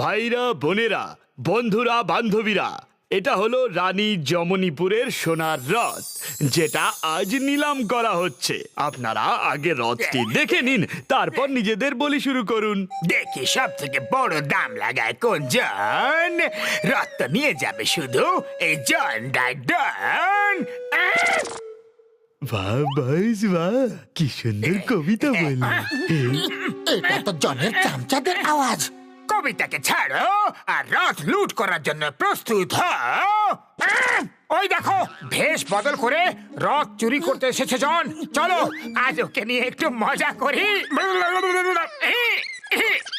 ভাইরা বোনেরা, বন্ধুরা বান্ধবীরা, এটা হলো রানী যমনীপুরের সোনার রথ, যেটা আজ নিলাম করা হচ্ছে। আপনারা আগে রথটি দেখে নিন, তারপর নিজেদের বলি শুরু করুন। দেখি সব থেকে বড় দাম লাগায় কোন জন। রথ তো নিয়ে যাবে শুধু এই জন ডাইডন। বাহ ভাইস বাহ, কি সুন্দর কবিতা বললি। এটা তো জনের চামচাদের আওয়াজ। কবিতাকে ছাড়ো আর রথ লুট করার জন্য প্রস্তুত হও। ওই দেখো, ভেষ বদল করে রথ চুরি করতে এসেছে জন। চলো আজ ওকে নিয়ে একটু মজা করি।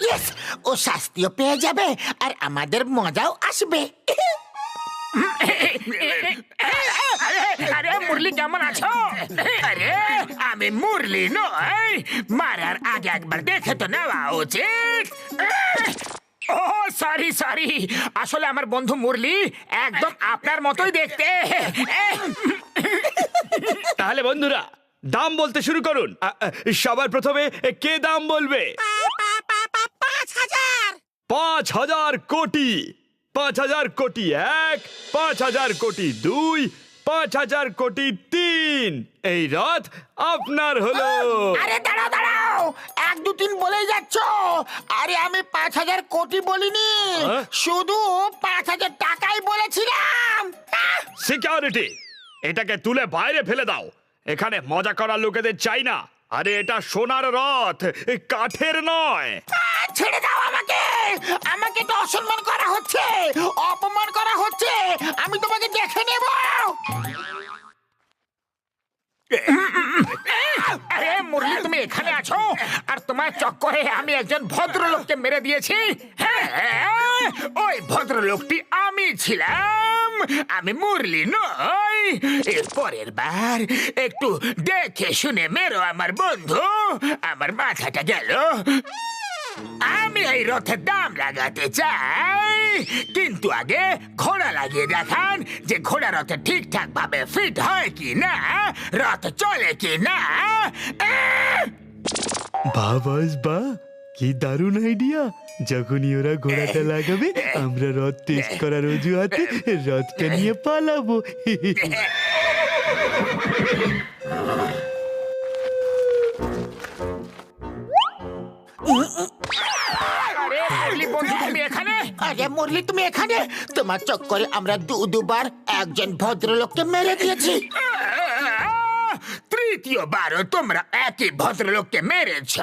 ইয়েস, ও শাস্তিও পেয়ে যাবে আর আমাদের মজাও আসবে। আরে মুরলি, কেমন আছো? আরে আমি মুরলি নই, মারার আগে একবার দেখে তো নেওয়া উচিত। ও সরি সরি, আসলে আমার বন্ধু মুরলি একদম আপনার মতোই দেখতে। তাহলে বন্ধুরা, দাম বলতে শুরু করুন। সবার প্রথমে কে দাম বলবে? 5,000। 5,000 কোটি। 5,000 কোটি 1, 5,000 কোটি 2, 5,000 কোটি 3। এই রথ আপনার হলো। আরে দাঁড়াও দাঁড়াও, 1, 2, 3 বলেই যাচ্ছ। আরে আমি 5,000 কোটি বলিনি, শুধু 5,000 টাকাই বলেছিলাম। সিকিউরিটি, এটাকে তুলে বাইরে ফেলে দাও। এখানে মজা করার লোকেদের চাই না। আরে এটা সোনার রথ, কাঠের নয়। ছেড়ে দাও আমাকে, আমাকে তো অসম্মান করা হচ্ছে, অপমান করা হচ্ছে। আমি তোমাকে দেখে নেব। আরে মুরলি, তুমি এখানে আছো আর তোমার চক্করে আমি একজন ভদ্রলোককে মেরে দিয়েছি। হ্যাঁ, ওই ভদ্রলোকটি আমি ছিলাম, আমি মুরলি নই। এর পরের বার একটু দেখে শুনে মেরো আমার বন্ধু, আমার মাথাটা গেল। আমি এই রথের দাম লাগাতে চাই, কিন্তু আগে ঘোড়া লাগিয়ে দেখান যে ঘোড়া রথে ঠিকঠাক ভাবে ফিট হয় কি না, রথ চলে কি না। বাবাস বা, কি দারুণ আইডিয়া। যখনই ওরা ঘোড়াটা লাগাবে, আমরা রথ টেস্ট করার অজুহাতে রথটা নিয়ে পালাবো। আরে মুরলি বন্ধু, তুমি এখানে? আরে মুরলি, তুমি এখানে? তোমার চক্করে আমরা দুবার একজন ভদ্রলোককে মেরে দিয়েছি। তৃতীয়বারও তোমরা একই ভদ্রলোককে মেরেছ।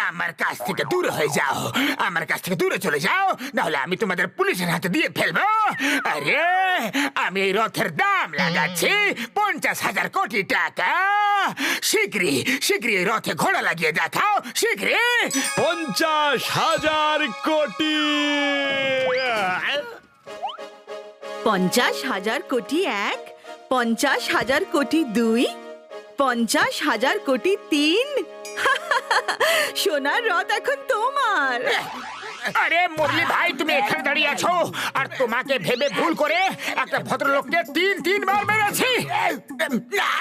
আমার কাছ থেকে দূরে হয়ে যাও, আমার কাছ থেকে দূরে চলে যাও, নাহলে আমি তোমাদের পুলিশের হাতে দিয়ে ফেলবো। আরে আমি এই রথের দাম লাগাচ্ছি 50,000 কোটি টাকা। শীঘ্রই শীঘ্রই এই রথে ঘোড়া লাগিয়ে দেখাও, শীঘ্রই। 50,000 কোটি। 50,000 কোটি 1, 50,000 কোটি 2, 50,000 কোটি 3। সোনার রথ এখন তোমার। আরে মুরলি ভাই, তুমি এখানে দাঁড়িয়ে আছো আর তোমাকে ভেবে ভুল করে একটা ভদ্রলোককে 3 বার মেরেছি। না,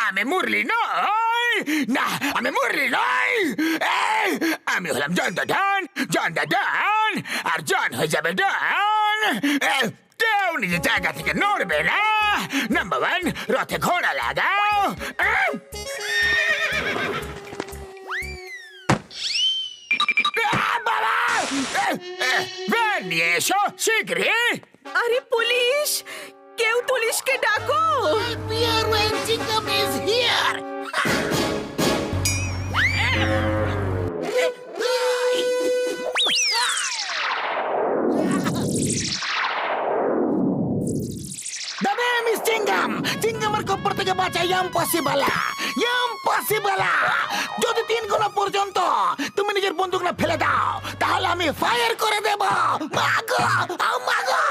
আমি মুরলি নই, না আমি মুরলি নই। আমি হলাম জন দা ডন, জন দা ডন, আর জন হয়ে যাবে ডন। কেউ নিজের জায়গা থেকে নড়বে না। নাম্বার 1, রথে ঘোড়া লাগাও। ভ্যান নিয়ে এসো শীঘ্রই। আরে পুলিশ, কেউ পুলিশকে ডাকো। চিংগামের কব্বর থেকে বাঁচা ইম্পসিবল, ইম্পসিবল। যদি 3 ঘন্টা পর্যন্ত তুমি নিজের বন্দুকটা ফেলে দাও, তাহলে আমি ফায়ার করে দেব। মাগো, মাগো।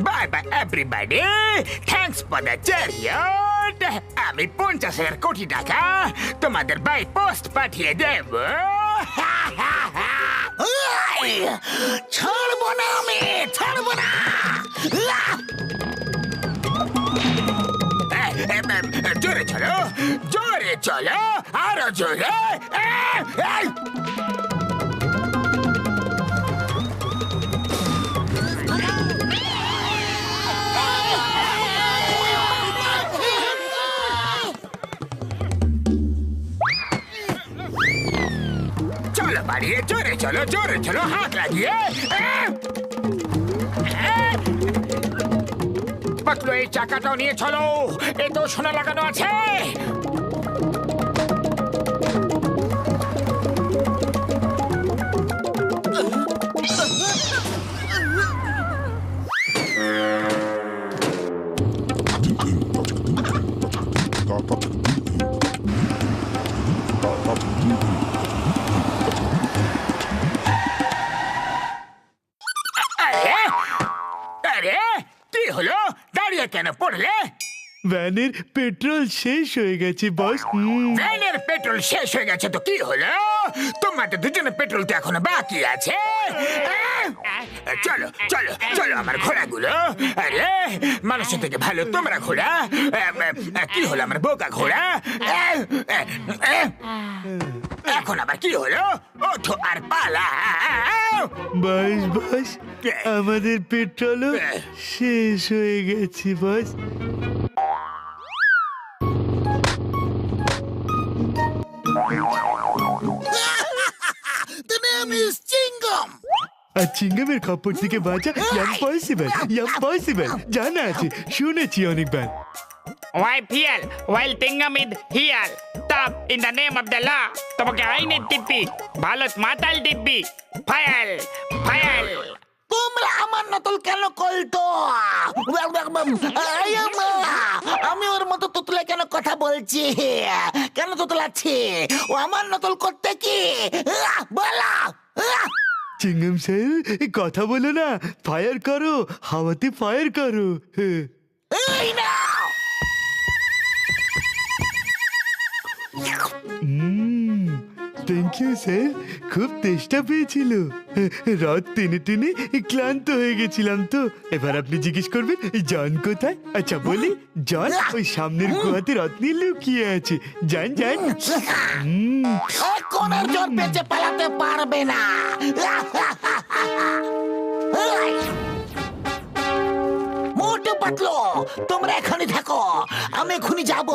Bye bye everybody, thanks for the chariot. আমি 50,000 কোটি টাকা তোমাদের বাই পোস্ট পাঠিয়ে দেব। ছাড়বো না, আমি ছাড়বো না। জোরে চলো, জোরে চলো, আরো জোরে। এই! চলো বাড়িয়ে, জোরে চলো, হাত লাগিয়ে। পাতলু, এই চাকাটাও নিয়ে চলো, এ তো সোনা লাগানো আছে। আরে কি হলো, দাঁড়িয়ে কেন পড়লে? ভ্যানের পেট্রোল শেষ হয়ে গেছে বস। ভ্যানের পেট্রোল শেষ হয়ে গেছে তো কি হলো? তোমাদের দুজনের পেট্রোল তো এখনো বাকি আছে। চলো চলো চলো আমার ঘোড়াগুলো। আরে মানুষের থেকে ভালো তোমরা ঘোড়া। কি হলো আমার বোকা ঘোড়া? এখন আবার কি হলো? ওঠো আর পালাও। বস বস, আমাদের পেট্রোলও শেষ হয়ে গেছে বস। The name is Chingam. আর চিংগামের খপ্পর থেকে বাঁচা ইম্পসিবল জানা আছে, শুনেছি অনেকবার। Why Pial? While Tingam is here. Stop in the name of the law. তোমাকে আইনের দিব্যি, ভারত মাতাল দিব্যি। Vial, vial. তোমরা আমার নতল কেন কলতো? আমি ওর মতো তুতলে কেন কথা বলছি? কেন তুতলাচ্ছি? ও আমার নতল করতে কি বলা? চিংগাম স্যার, কথা বলো না, ফায়ার করো, হাওয়াতে ফায়ার করো। এই না, থ্যাংক ইউ স্যার, খুব তেষ্টা পেয়েছিল, রাত টেনে টেনে ক্লান্ত হয়ে গেছিলাম তো। এবার আপনি জিজ্ঞেস করবেন জন কোথায়? আচ্ছা বলি, জন ওই সামনের গুহাতে রত্নি লুকিয়ে আছে। যান যান। কোন জন বেঁচে পালাতে পারবে না। মোটু পাতলো, তোমরা এখানে থাকো, আমি এখনই যাব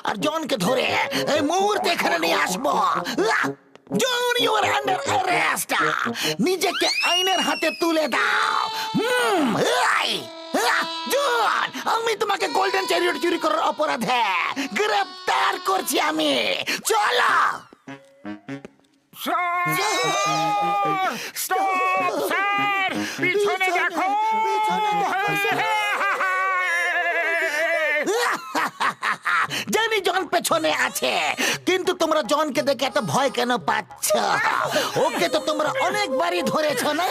আর জনকে ধরে এই মুহূর্তে এখানে নিয়ে আসবো। জন, ইউ আর আন্ডার অ্যারেস্ট। নিজেকে আইনের হাতে তুলে দাও। জন, আমি তোমাকে গোল্ডেন চ্যারিয়ট চুরি করার অপরাধে গ্রেফতার করছি আমি। চলো। স্টপ স্যার, পিছনে দেখো। জানি জন পেছনে আছে, কিন্তু তোমরা জনকে দেখে এত ভয় কেন পাচ্ছ? ওকে তো তোমরা অনেকবারই ধরেছ না?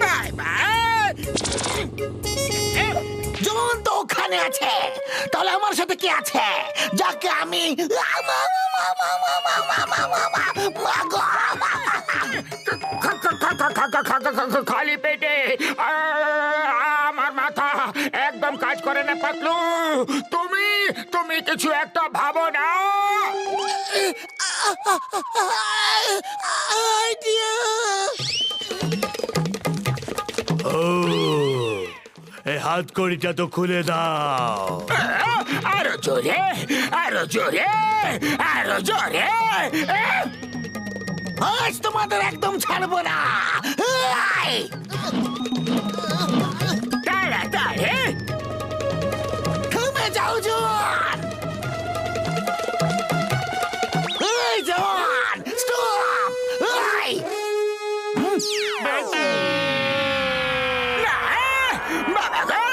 Bye bye. জন তো ওখানে আছে, তাহলে আমার সাথে কি আছে যাকে আমি খালি পেটে আমার মাথা একদম কাজ করে না পাতলু। তুমি তুমি কিছু একটা ভাবো না। ও, এই হাত কড়িটা তো খুলে দাও। আরো জোরে, আরো জোরে, আরো জোরে। আজ তোমাদের একদম ছাড়বো না। তাড়াতাড়ি থেমে যাও জন। এই জন, স্টপ। না, বাবা গো।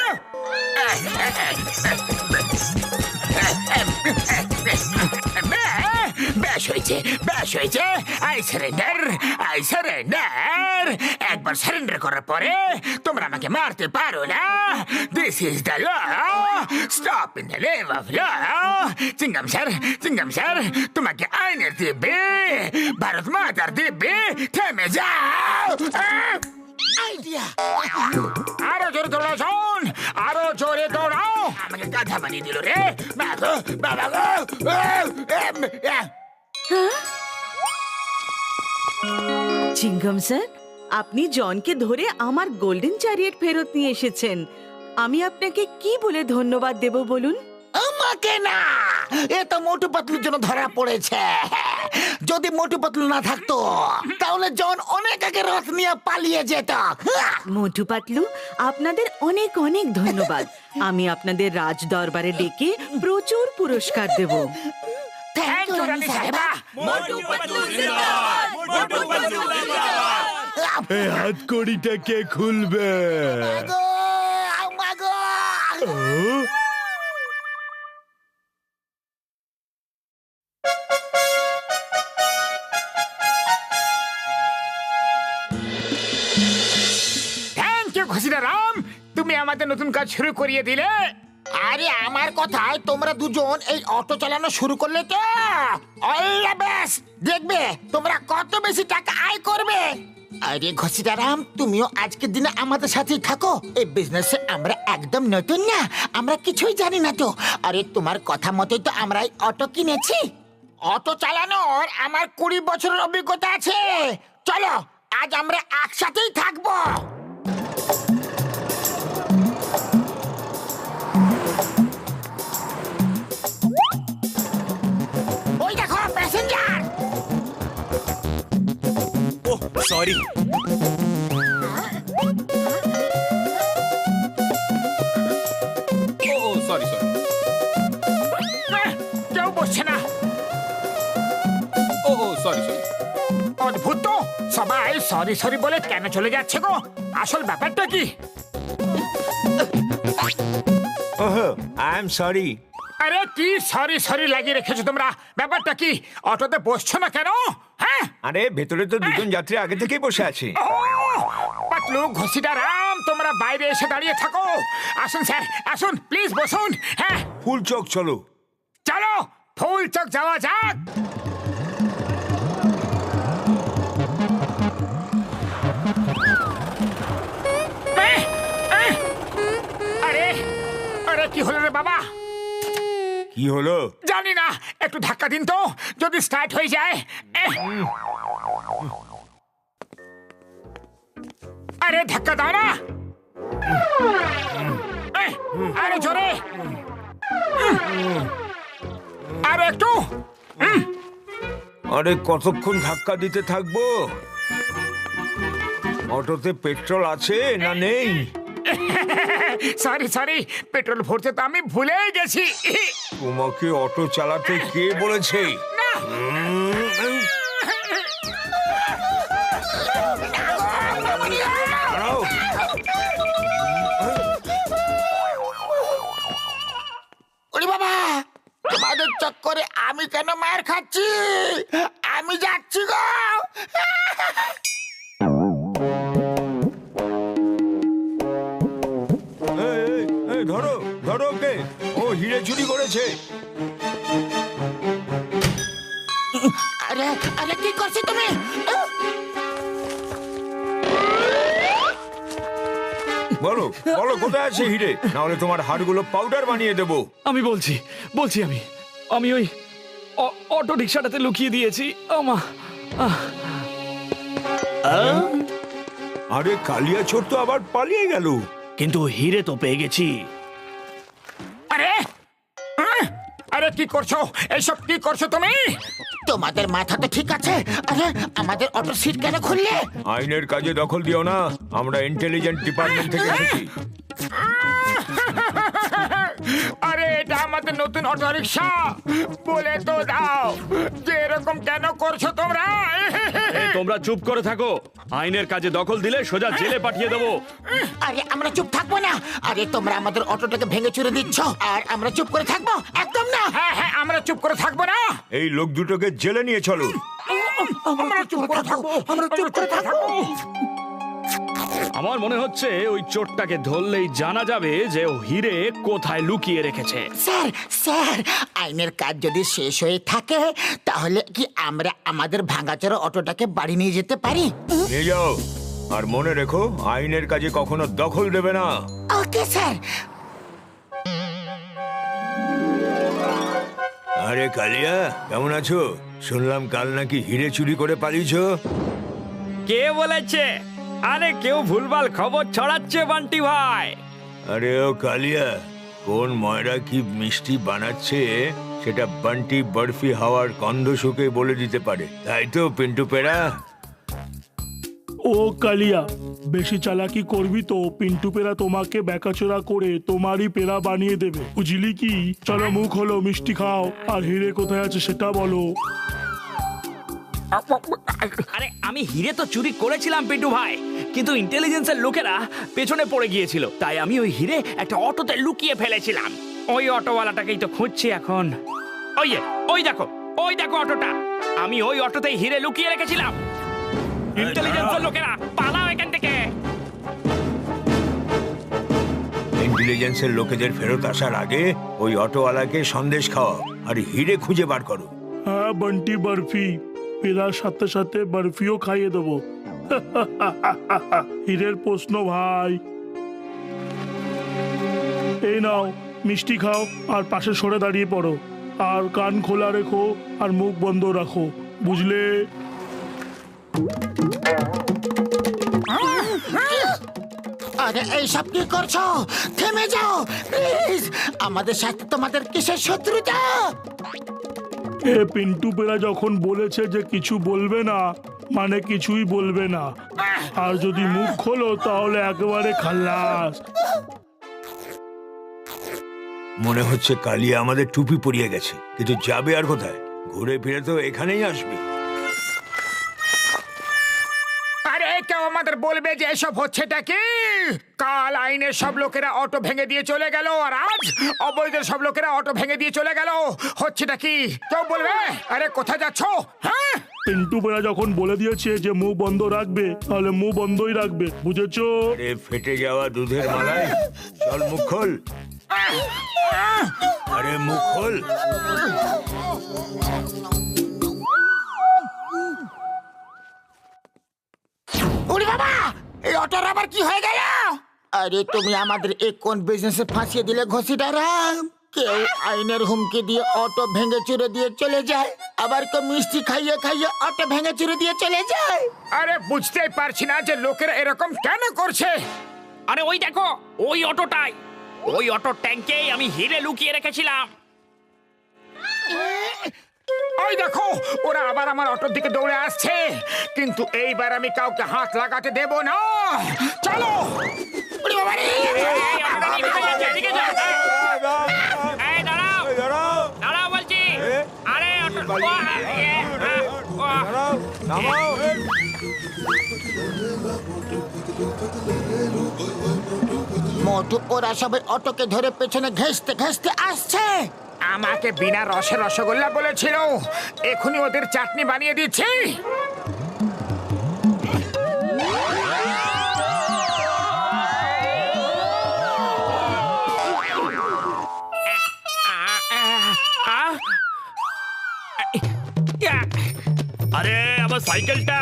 বেশ হয়েছে, বেশ হয়েছে। I surrender. একবার সারেন্ডার করার পরে তোমরা আমাকে মারতে পারো না। This is the law. Stop in the name of law. চিংগাম স্যার, তোমাকে আইনের দিব্যে, ভারত মাতার দিব্যে থেমে যাও। আইডিয়া। আরো জোরে দৌড়াও, আরো জোরে দৌড়াও। আমাকে গাধা বানিয়ে দিল রে বাবা, বাবা গো। চিঙ্গম স্যার, আপনি জনকে ধরে আমার গোল্ডেন চ্যারিয়েট ফেরত নিয়ে এসেছেন। আমি আপনাকে কি বলে ধন্যবাদ দেব বলুন? আমাকে না, এ তো মোটু পাতলুর জন্য ধরা পড়েছে। যদি মোটু পাতলু না থাকতো তাহলে জন অনেক আগে রথ নিয়ে পালিয়ে যেত। মোটু পাতলু, আপনাদের অনেক অনেক ধন্যবাদ। আমি আপনাদের রাজ দরবারে ডেকে প্রচুর পুরস্কার দেব। থ্যাংক ইউ রানী সাহেবা। এই হাতকড়িটা কে খুলবে? মাগো, মাগো। থ্যাংক ইউ ঘসিদারাম, তুমি আমাদের নতুন কাজ শুরু করিয়ে দিলে। আরে আমার কথায় তোমরা দুজন এই অটো চালানো শুরু করলে তো অল দ্য বেস্ট। দেখবে তোমরা কত বেশি টাকা আয় করবে। আরে ঘসিদারাম, তুমিও আজকের দিনে আমাদের সাথেই থাকো। এই বিজনেসে আমরা একদম নতুন না, আমরা কিছুই জানি না তো। আরে তোমার কথা মতোই তো আমরা এই অটো কিনেছি। অটো চালানোর আমার 20 বছরের অভিজ্ঞতা আছে। চলো আজ আমরা একসাথেই থাকবো। ওই দেখো passenger. Oh sorry. Oh sorry sorry. কেউ বসছে না। Oh sorry sorry. অদ্ভুত তো, সবাই সরি সরি বলে কেন চলে যাচ্ছে গো? আসল ব্যাপারটা কি? ওহো আই এম সরি। আরে কি সরি সরি লাগিয়ে রেখেছো তোমরা? ব্যাপারটা কি? অটোতে বসছো না কেন? হ্যাঁ, আরে ভেতরে তো দুজন যাত্রী আগে থেকেই বসে আছে। ও পাতলু, ঘসিদারাম, তোমরা বাইরে এসে দাঁড়িয়ে থাকো। আসুন স্যার, আসুন প্লিজ বসুন। হ্যাঁ ফুল চোখ চলো। চলো ফুল চক যাওয়া যাক। আরে আরে কি হলো রে বাবা? কি হলো? জানি না, একটু ধাক্কা দিন তো, যদি স্টার্ট হয়ে যায়। আরে ধাক্কা দাও না। আরে জোরে, আরে একটু। আরে কতক্ষণ ধাক্কা দিতে থাকবো? অটোতে পেট্রোল আছে না নেই? সরি সরি, পেট্রোল ভরতে তো আমি ভুলেই গেছি। তোমাকে অটো চালাতে কে বলেছে? না, দাঁড়াও। ওরে বাবা, তোমাদের চক্করে আমি কেন মার খাচ্ছি? আমি যাচ্ছি গো। এই, ধরো ধরো ওকে, ও হিরে চুরি করেছে। আরে আরে কি করছি তুমি? বলো বলো কোথায় আছে হিরে, নাহলে তোমার হাড়গুলো পাউডার বানিয়ে দেবো। আমি বলছি আমি ওই অটো রিক্সাটাতে লুকিয়ে দিয়েছি। আমা আরে কালিয়া চোর তো আবার পালিয়ে গেল। কিন্তু হিরে তো পেয়ে গেছি। আরে আরে কি করছো? এইসব কি করছো তুমি? তোমাদের মাথা তো ঠিক আছে। আরে আমাদের অটো সিট কেন খুললে? আইনের কাজে দখল দিও না, আমরা ইন্টেলিজেন্ট ডিপার্টমেন্ট থেকে এসেছি। আরে এটা আমাদের নতুন অটো রিক্সা, বলে তো দাও যে এরকম কেন করছো তোমরা? তোমরা চুপ করে থাকো, আইনের কাজে দখল দিলে সোজা জেলে পাঠিয়ে দেবো। আরে আমরা চুপ থাকবো না। আরে তোমরা আমাদের অটোটাকে ভেঙে চুরে দিচ্ছ আর আমরা চুপ করে থাকবো? একদম না। হ্যাঁ হ্যাঁ, আমরা চুপ করে থাকবো না। এই লোক দুটোকে জেলে নিয়ে চলো। আমরা চুপ করে থাকবো, আমরা চুপ করে থাকবো। আমার মনে হচ্ছে ওই চোরটাকে ধরলেই জানা যাবে যে ও হিরে কোথায় লুকিয়ে রেখেছে। স্যার স্যার, আইনের কাজ যদি শেষ হয়ে থাকে তাহলে কি আমরা আমাদের ভাঙাচোরা অটোটাকে বাড়ি নিয়ে যেতে পারি? নিয়ে যাও। আর মনে রেখো, আইনের কাজে কখনো দখল দেবে না। Okay sir. আরে কালিয়া, কেমন আছো? শুনলাম কাল নাকি হিরে চুরি করে পালিয়েছো। কে বলেছে? আরে কেউ ভুলভাল খবর ছড়াচ্ছে বান্টি ভাই। আরে ও কালিয়া, কোন ময়রা কি মিষ্টি বানাচ্ছে সেটা বান্টি বরফি হাওয়ার গন্ধ শুকে বলে দিতে পারে, তাই তো পিন্টু পেড়া? ও কালিয়া, বেশি চালাকি করবি তো পিন্টু পেরা তোমাকে বেকাচোরা করে তোমারই পেরা বানিয়ে দেবে, বুঝলি কি? চলো মুখ হলো, মিষ্টি খাও, আর হিরে কোথায় আছে সেটা বলো। আরে আমি হিরে তো চুরি করেছিলাম পিন্টু ভাই, কিন্তু ইন্টেলিজেন্সের লোকেরা পেছনে পড়ে গিয়েছিল, তাই আমি ওই হিরে একটা অটোতে লুকিয়ে ফেলেছিলাম। ওই অটোওয়ালাটাকেই তো খুঁজছি এখন। ওই দেখো অটোটা। আমি ওই অটোতেই হিরে লুকিয়ে রেখেছিলাম। ইন্টেলিজেন্সের লোকেরা পালাও এখান থেকে। ইন্টেলিজেন্সের লোকেদের ফেরত আসার আগে ওই অটোওয়ালাকে সন্দেশ খাওয়াও আর হিরে খুঁজে বার করো। হ্যাঁ বন্টি বরফি, পেরার সাথে সাথে বরফিও খাইয়ে দেবো। হিরের প্রশ্ন ভাই। এই নাও মিষ্টি খাও আর পাশে সরে দাঁড়িয়ে পড়ো, আর কান খোলা রেখো আর মুখ বন্ধ রাখো, বুঝলে? আরে এইসব কি করছো? থেমে যাও প্লিজ। আমাদের সাথে তোমাদের কিসের শত্রুতা? এ পিন্টু পেরা যখন বলেছে যে কিছু বলবে না, মানে কিছুই বলবে না, আর যদি মুখ খোলো তাহলে একেবারে খাল্লাস। মনে হচ্ছে কালিয়া আমাদের টুপি পরিয়ে গেছে, কিন্তু যাবে আর কোথায়? ঘুরে ফিরে তো এখানেই আসবে। আরে কেউ আমাদের বলবে যে এসব হচ্ছেটা কি? কাল আইনের সব লোকেরা অটো ভেঙে দিয়ে চলে গেল, আর আজ অবৈধের সব লোকেরা অটো ভেঙে দিয়ে চলে গেল। হচ্ছেটা কি কেউ বলবে? আরে কোথায় যাচ্ছ? হ্যাঁ, পিন্টু পেরা যখন বলে দিয়েছে যে মুখ বন্ধ রাখবে, তাহলে মুখ বন্ধই রাখবে, বুঝেছো? আরে ফেটে যাওয়া দুধের মালাই, চল মুখ খোল। আরে মুখ খোল। ওরে বাবা, এই অটোর আবার কি হয়ে গেল? আরে তুমি আমাদের এক কোন বিজনেসে ফাঁসিয়ে দিলে ঘষিটারা। কেউ আইনের হুমকি দিয়ে অটো ভেঙে চুরে দিয়ে চলে যায়, আবার কেউ মিষ্টি খাইয়ে খাইয়ে অটো ভেঙে চুরে দিয়ে চলে যায়। আরে বুঝতেই পারছি না যে লোকেরা এরকম কেন করছে। আরে ওই দেখো, ওই অটোটাই, ওই অটোর ট্যাঙ্কেই আমি হিরে লুকিয়ে রেখেছিলাম। ওই দেখো, ওরা আবার আমার অটোর দিকে দৌড়ে আসছে, কিন্তু এইবার আমি কাউকে হাত লাগাতে দেব না। চলো। ওরে বাবা রে! এদিকে যা। এই দাঁড়াও বলছি। আরে অটো মোটু ওরা সবাই অটোকে ধরে পেছনে ঘেঁষতে ঘেঁষতে আসছে। আমাকে বিনা রসে রসগোল্লা বলেছিল, এখনই ওদের চাটনি বানিয়ে দিচ্ছি। আরে আমার সাইকেলটা!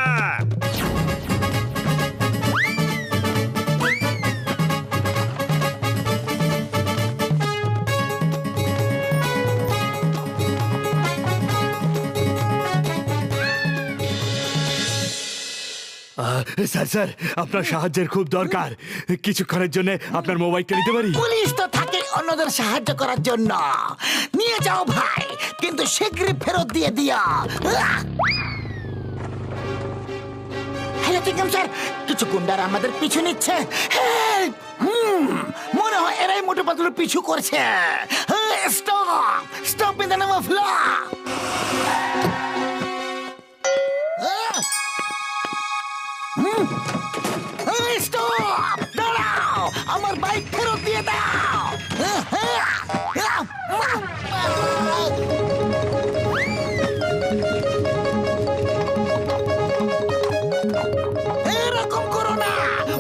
স্যার স্যার, আপনার সাহায্যের খুব দরকার। কিছুক্ষণের জন্য আপনার মোবাইলটা নিতে পারি? পুলিশ তো থাকে অন্যদের সাহায্য করার জন্য। নিয়ে যাও ভাই, কিন্তু শীঘ্রই ফেরত দিয়ে দিও। হ্যালো চিংগাম স্যার, কিছু গুন্ডারা আমাদের পিছু নিচ্ছে। হেল্প! মনে হয় এরাই মোটু পাতলু পিছু করছে। Stop! Stop in the name of law! Stop! দাঁড়াও! আমার বাইক ফেরত দিয়ে দাও! এরকম করো না,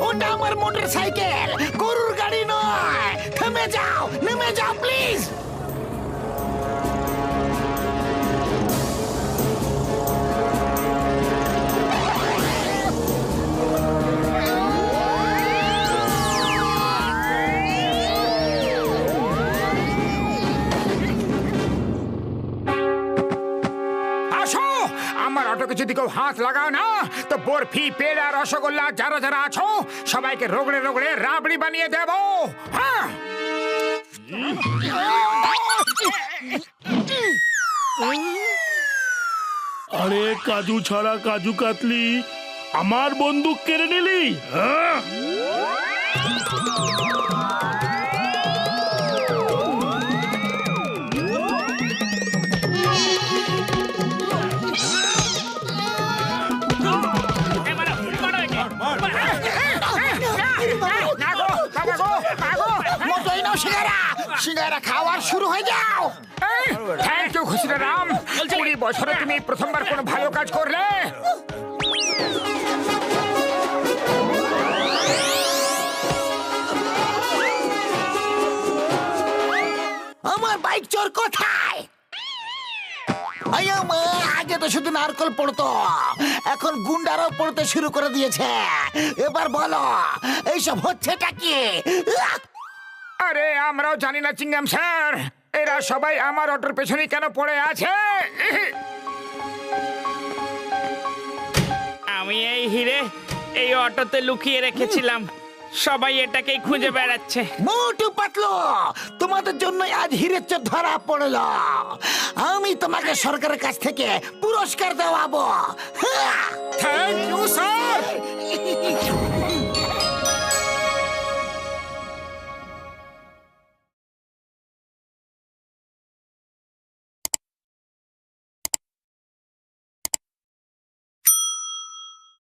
ওটা আমার মোটর সাইকেল, গরুর গাড়ি নয়। থেমে যাও, নেমে যাও প্লিজ। অটোকে যদি কেউ হাত লাগাও না তো বরফি পেড়া রসগোল্লা যারা যারা আছো সবাইকে রগড়ে রগড়ে রাবড়ি বানিয়ে দেবো। হ্যাঁ আরে কাজু ছাড়া কাজু কাতলি আমার বন্দুক কেড়ে নিলি, হ্যাঁ? এ, মারো, মারো একে। না গো, বাবা গো, মা গো। মতোই নাও সিঙ্গারা, সিঙ্গারা খাওয়ার শুরু হয়ে যাও। থ্যাংক ইউ খুশিরাম, 20 বছরে তুমি প্রথমবার কোনো ভালো কাজ করলে। আমার বাইক চোর কোথায়? আগে তো শুধু নারকল পড়তো, এখন গুন্ডারাও পড়তে শুরু করে দিয়েছে। এবার বলো এইসব হচ্ছেটা কি? আরে আমরাও জানি না চিংগাম স্যার, এরা সবাই আমার অটোর পেছনে কেন পড়ে আছে। আমি এই হিরে এই অটোতে লুকিয়ে রেখেছিলাম, সবাই এটাকেই খুঁজে বেড়াচ্ছে। মোটু পাতলো, তোমাদের জন্য আজ হিরের চোর ধরা পড়লো। আমি তোমাকে সরকারের কাছ থেকে পুরস্কার দেওয়াবো। Thank you sir.